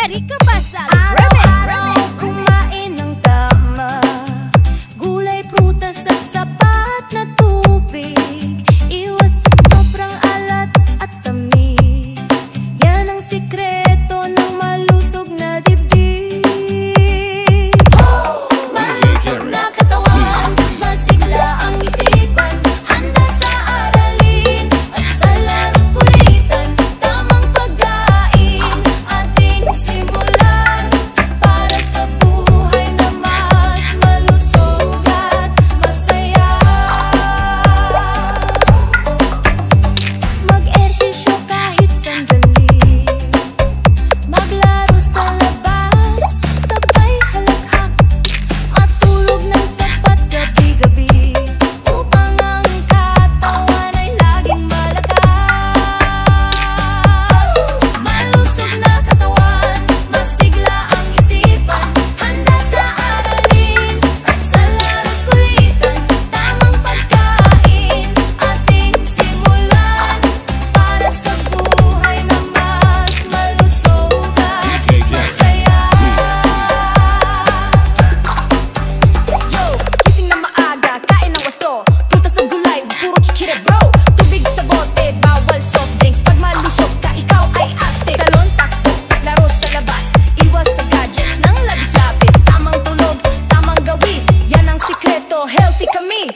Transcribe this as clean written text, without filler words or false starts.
Erika Basal. Araw-araw kumain ng tama, gulay, prutas at sapat na tubig. Iwas sa sobrang alat at tamis, yan ang sikreto ng malusog na dibdib. Malusog na katawan, masigla ang isipan, handa sa aralin at sa laro't kulitan. Tamang pagkain ating simulan, para sa buhay na mas malusog at masaya. Mag-ehersisyo kahit sandali, maglaro sa labas, sabay halakhak, matulog ng sapat gabi-gabi, upang ang katawan ay laging malakas. Malusog na katawan, masigla ang isipan, handa sa aralin at sa laro't kulitan. Tamang pagkain ating simulan, para sa buhay na mas malusog at masaya. Yo, gising na maaga, kain ng wasto, prutas at gulay, puro chichire bro. Tubig sa bote, bawal soft drinks. Pag malusog ka, ikaw ay astig. Talon, takbo, laro sa labas, iwas sa gadgets ng labis-labis. Tamang tulog, tamang gawin, yan ang sikreto, healthy kami.